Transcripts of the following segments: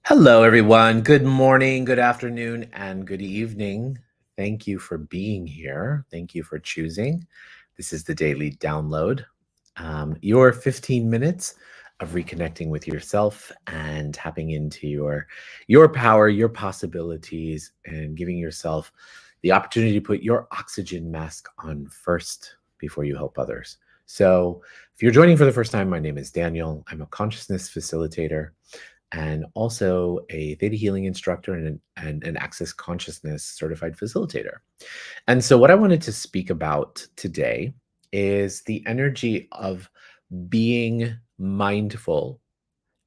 Hello, everyone. Good morning, good afternoon, and good evening. Thank you for being here. Thank you for choosing. This is the Daily Download, your 15 minutes of reconnecting with yourself and tapping into your power, your possibilities, and giving yourself the opportunity to put your oxygen mask on first before you help others. So, if you're joining for the first time, my name is Daniel. I'm a consciousness facilitator and also a theta healing instructor and an access consciousness certified facilitator. And so, what I wanted to speak about today is the energy of being mindful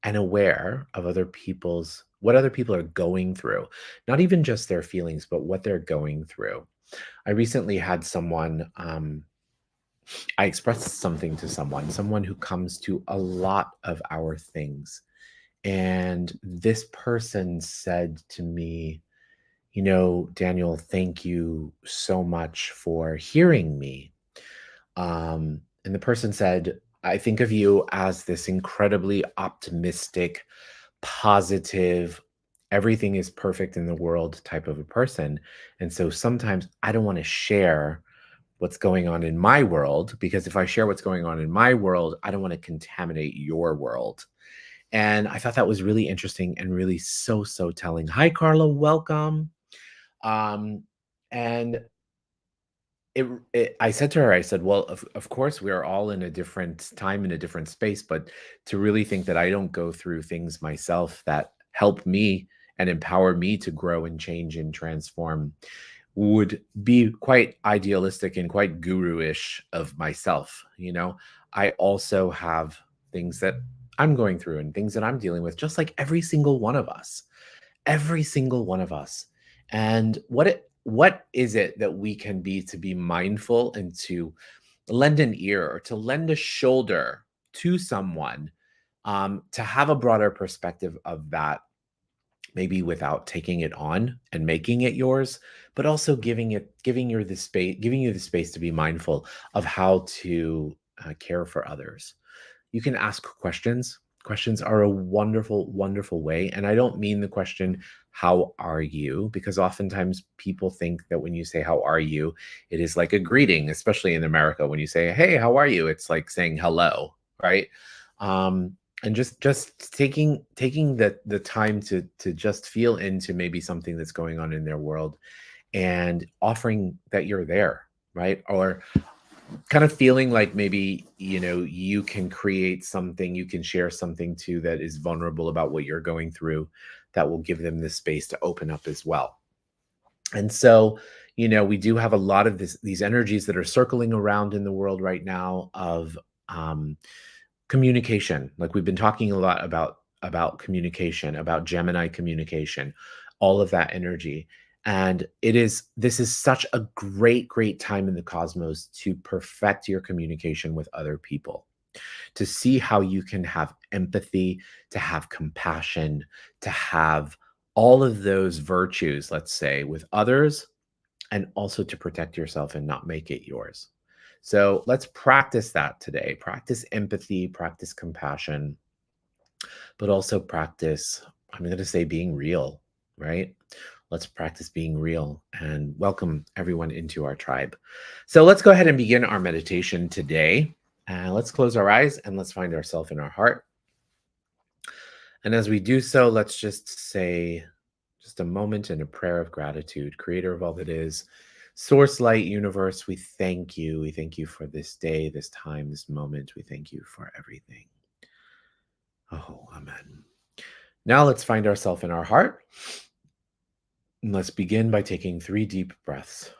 and aware of what other people are going through, not even just their feelings, but what they're going through. I recently had I expressed something to someone who comes to a lot of our things. And this person said to me, Daniel, thank you so much for hearing me. And the person said, I think of you as this incredibly optimistic, positive, everything is perfect in the world type of a person. And so sometimes I don't want to share what's going on in my world because if I share what's going on in my world, I don't want to contaminate your world. And I thought that was really interesting and really so telling. Hi, Carla, welcome. Um, and I said to her, I said, well, of course, we are all in a different time, in a different space, but to really think that I don't go through things myself that help me and empower me to grow and change and transform would be quite idealistic and quite guru-ish of myself. I also have things that I'm going through and things that I'm dealing with, just like every single one of us. And what is it that we can be to be mindful and to lend an ear or to lend a shoulder to someone, to have a broader perspective of that, maybe without taking it on and making it yours, but also giving you the space to be mindful of how to care for others. You can ask questions. Questions are a wonderful, wonderful way. And I don't mean the question, how are you? Because oftentimes people think that when you say, how are you? It is like a greeting, especially in America. When you say, hey, how are you? It's like saying hello, right? And just taking the time to just feel into maybe something that's going on in their world and offering that you're there, right? Or kind of feeling like maybe you can create something, you can share something too that is vulnerable about what you're going through, that will give them the space to open up as well. And so we do have a lot of these energies that are circling around in the world right now of um, communication. Like we've been talking a lot about communication, about Gemini communication, all of that energy. And this is such a great time in the cosmos to perfect your communication with other people, to see how you can have empathy, to have compassion, to have all of those virtues, let's say, with others, and also to protect yourself and not make it yours. So let's practice that today. Practice empathy, practice compassion, but also practice, I'm going to say, being real, right? Let's practice being real and welcome everyone into our tribe. So let's go ahead and begin our meditation today. Let's close our eyes and let's find ourselves in our heart. And as we do so, let's just say just a moment in a prayer of gratitude. Creator of all that is, source, light, universe, we thank you. We thank you for this day, this time, this moment. We thank you for everything. Oh, amen. Now let's find ourselves in our heart. And let's begin by taking 3 deep breaths.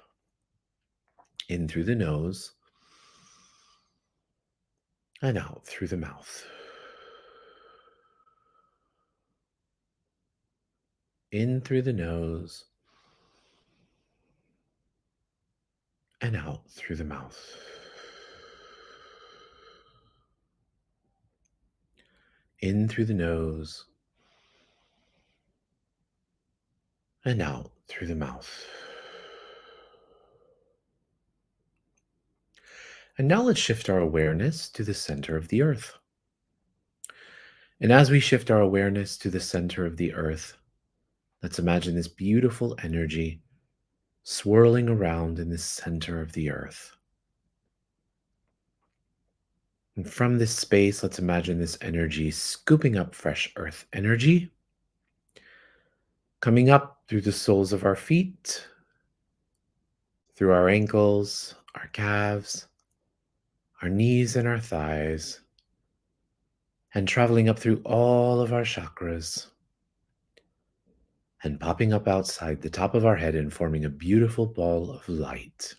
In through the nose and out through the mouth. In through the nose and out through the mouth. In through the nose and out through the mouth. And now let's shift our awareness to the center of the earth. And as we shift our awareness to the center of the earth, let's imagine this beautiful energy swirling around in the center of the earth. And from this space, let's imagine this energy scooping up fresh earth energy, coming up through the soles of our feet, through our ankles, our calves, our knees, and our thighs, and traveling up through all of our chakras, and popping up outside the top of our head and forming a beautiful ball of light.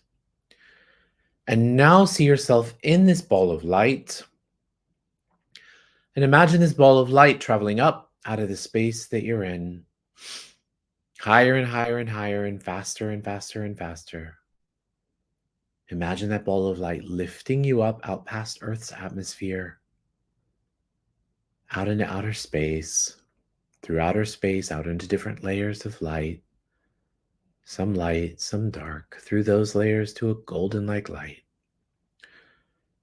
And now see yourself in this ball of light. And imagine this ball of light traveling up out of the space that you're in, higher and higher and higher, and faster and faster and faster. Imagine that ball of light lifting you up out past Earth's atmosphere, out into outer space, through outer space, out into different layers of light, some dark, through those layers to a golden like light,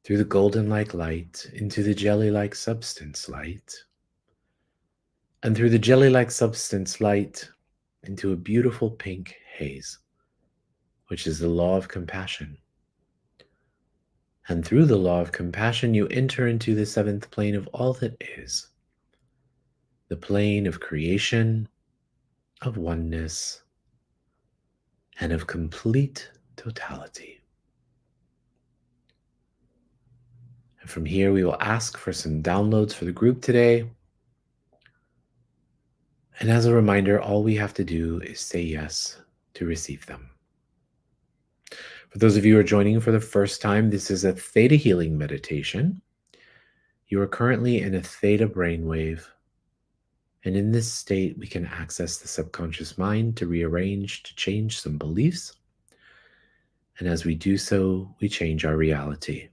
through the golden like light into the jelly like substance light, and through the jelly like substance light into a beautiful pink haze, which is the law of compassion. And through the law of compassion, you enter into the seventh plane of all that is, the plane of creation, of oneness, and of complete totality. And from here, we will ask for some downloads for the group today. And as a reminder, all we have to do is say yes to receive them. For those of you who are joining for the first time, this is a theta healing meditation. You are currently in a theta brainwave. And in this state, we can access the subconscious mind to rearrange, to change some beliefs. And as we do so, we change our reality.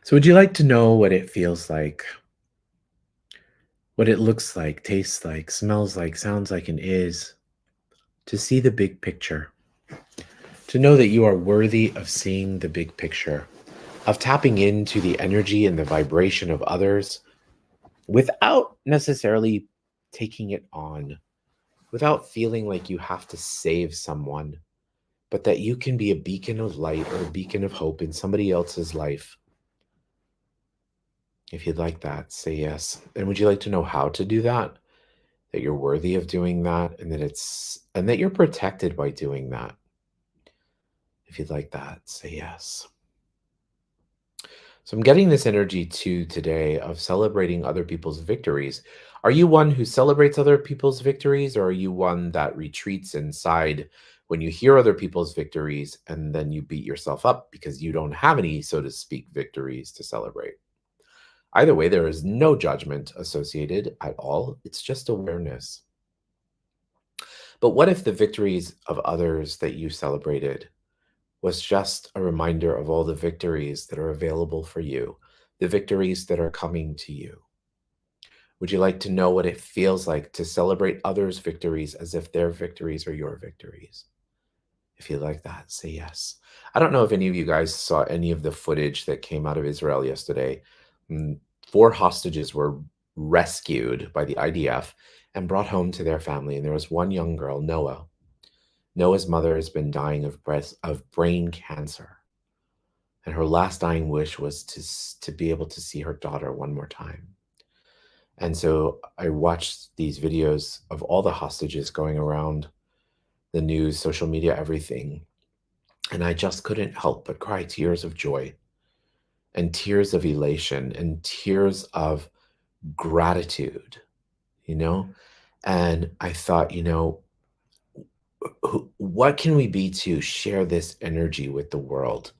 So would you like to know what it feels like, what it looks like, tastes like, smells like, sounds like, and is, to see the big picture, to know that you are worthy of seeing the big picture, of tapping into the energy and the vibration of others without necessarily taking it on, without feeling like you have to save someone, but that you can be a beacon of light or a beacon of hope in somebody else's life. If you'd like that, say yes. And would you like to know how to do that? That you're worthy of doing that, and that you're protected by doing that. If you'd like that, say yes. So I'm getting this energy too today of celebrating other people's victories. Are you one who celebrates other people's victories, or are you one that retreats inside when you hear other people's victories and then you beat yourself up because you don't have any, so to speak, victories to celebrate? Either way, there is no judgment associated at all. It's just awareness. But what if the victories of others that you celebrated was just a reminder of all the victories that are available for you, the victories that are coming to you? Would you like to know what it feels like to celebrate others' victories as if their victories are your victories? If you like that, say yes. I don't know if any of you guys saw any of the footage that came out of Israel yesterday. 4 hostages were rescued by the IDF and brought home to their family. And there was one young girl, Noah. Noah's mother has been dying of brain cancer. And her last dying wish was to be able to see her daughter one more time. And so I watched these videos of all the hostages going around the news, social media, everything. And I just couldn't help but cry tears of joy and tears of elation and tears of gratitude, you know? And I thought, what can we be to share this energy with the world,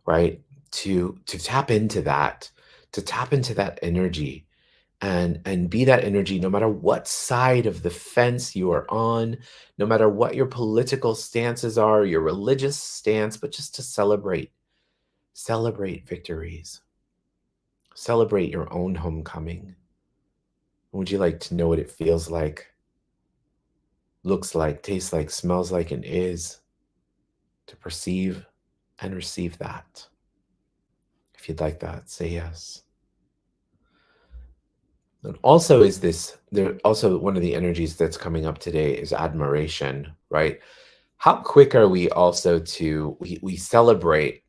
right? To tap into that, to tap into that energy and be that energy no matter what side of the fence you are on, no matter what your political stances are, your religious stance, but just to celebrate victories, celebrate your own homecoming. Would you like to know what it feels like, looks like, tastes like, smells like, and is to perceive and receive that? If you'd like that, say yes. And also is this there also one of the energies that's coming up today is admiration, right? How quick are we also to we celebrate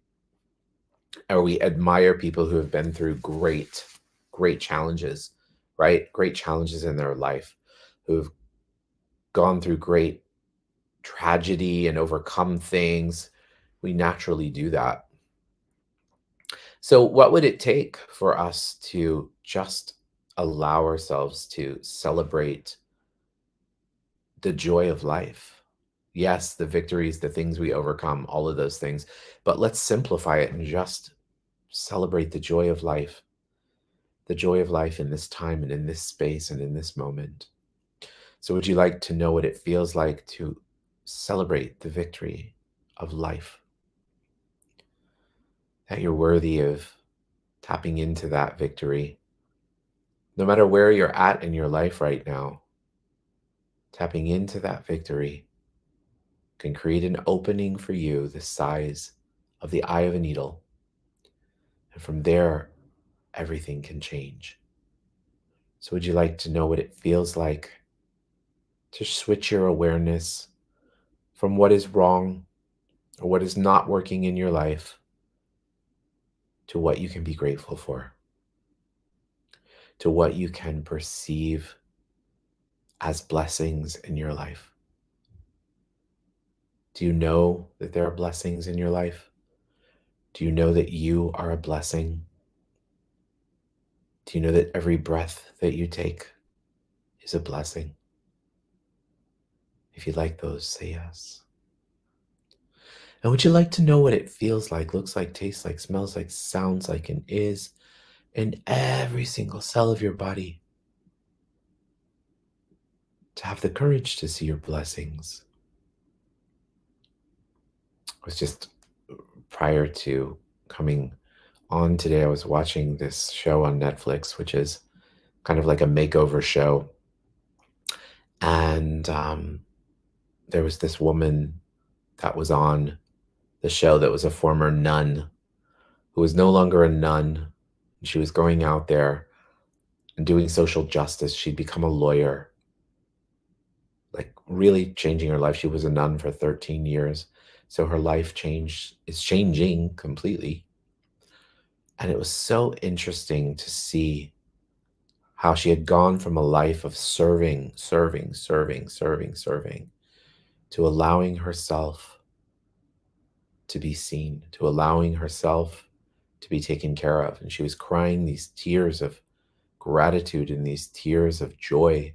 or we admire people who have been through great challenges, right? Great challenges in their life, who've gone through great tragedy and overcome things. We naturally do that. So, what would it take for us to just allow ourselves to celebrate the joy of life? Yes, the victories, the things we overcome, all of those things. But let's simplify it and just celebrate the joy of life in this time and in this space and in this moment. So, would you like to know what it feels like to celebrate the victory of life? That you're worthy of tapping into that victory. No matter where you're at in your life right now, tapping into that victory can create an opening for you the size of the eye of a needle. And from there, everything can change. So, would you like to know what it feels like to switch your awareness from what is wrong or what is not working in your life to what you can be grateful for, to what you can perceive as blessings in your life? Do you know that there are blessings in your life? Do you know that you are a blessing? Do you know that every breath that you take is a blessing? If you like those, say yes. And would you like to know what it feels like, looks like, tastes like, smells like, sounds like, and is in every single cell of your body to have the courage to see your blessings? I was just prior to coming on today, I was watching this show on Netflix, which is kind of like a makeover show. And there was this woman that was on the show that was a former nun who was no longer a nun. She was going out there and doing social justice. She'd become a lawyer, like really changing her life. She was a nun for 13 years. So her life is changing completely. And it was so interesting to see how she had gone from a life of serving, to allowing herself to be seen, to allowing herself to be taken care of. And she was crying these tears of gratitude and these tears of joy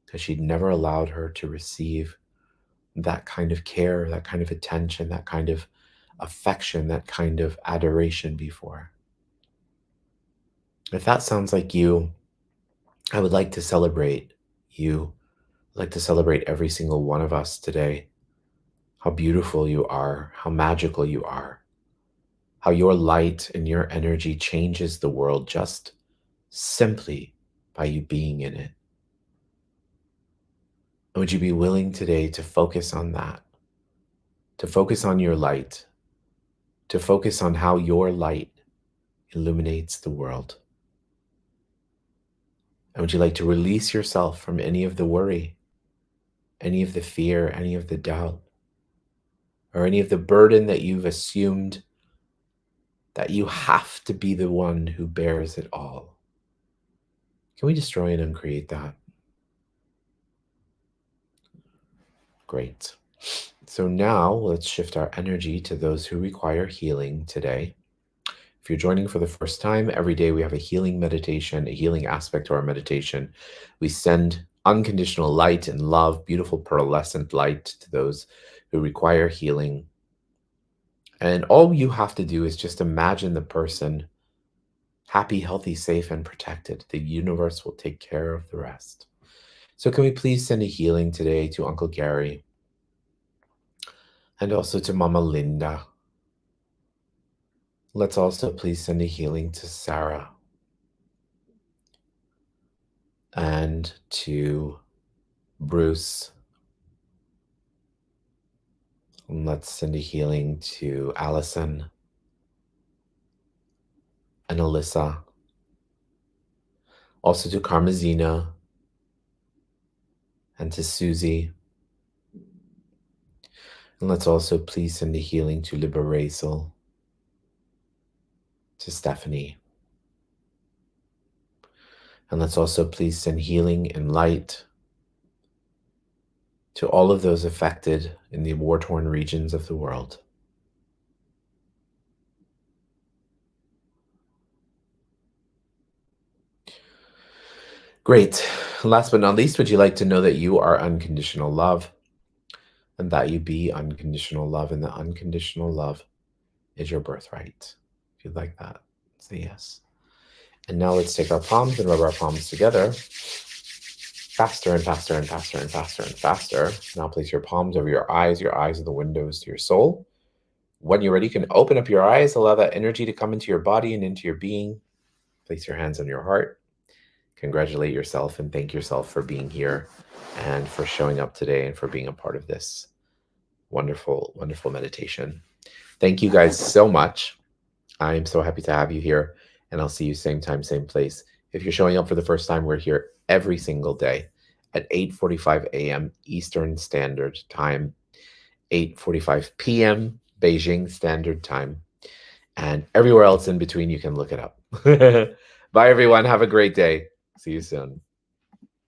because she'd never allowed her to receive that kind of care, that kind of attention, that kind of affection, that kind of adoration before. If that sounds like you, I would like to celebrate you. I'd like to celebrate every single one of us today. How beautiful you are, how magical you are, how your light and your energy changes the world just simply by you being in it. And would you be willing today to focus on that, to focus on your light, to focus on how your light illuminates the world? And would you like to release yourself from any of the worry, any of the fear, any of the doubt, or any of the burden that you've assumed that you have to be the one who bears it all? Can we destroy and uncreate that? Great. So now let's shift our energy to those who require healing today. If you're joining for the first time, every day we have a healing meditation, a healing aspect to our meditation. We send unconditional light and love, beautiful pearlescent light to those who require healing. And all you have to do is just imagine the person happy, healthy, safe, and protected. The universe will take care of the rest. So, can we please send a healing today to Uncle Gary and also to Mama Linda? Let's also please send a healing to Sarah and to Bruce. And let's send a healing to Allison and Alyssa. Also to Karmazina and to Susie. And let's also please send a healing to Liberazel, to Stephanie. And let's also please send healing and light to all of those affected in the war-torn regions of the world. Great. Last but not least, would you like to know that you are unconditional love and that you be unconditional love, and that unconditional love is your birthright? If you'd like that, say yes. And now let's take our palms and rub our palms together. Faster and faster and faster and faster and faster. Now place your palms over your eyes. Your eyes are the windows to your soul. When you're ready, you can open up your eyes, allow that energy to come into your body and into your being. Place your hands on your heart. Congratulate yourself and thank yourself for being here and for showing up today and for being a part of this wonderful, wonderful meditation. Thank you guys so much. I am so happy to have you here, and I'll see you same time, same place. If you're showing up for the first time, we're here every single day at 8:45 a.m. Eastern Standard Time, 8:45 p.m. Beijing Standard Time, and everywhere else in between, you can look it up. Bye, everyone. Have a great day. See you soon.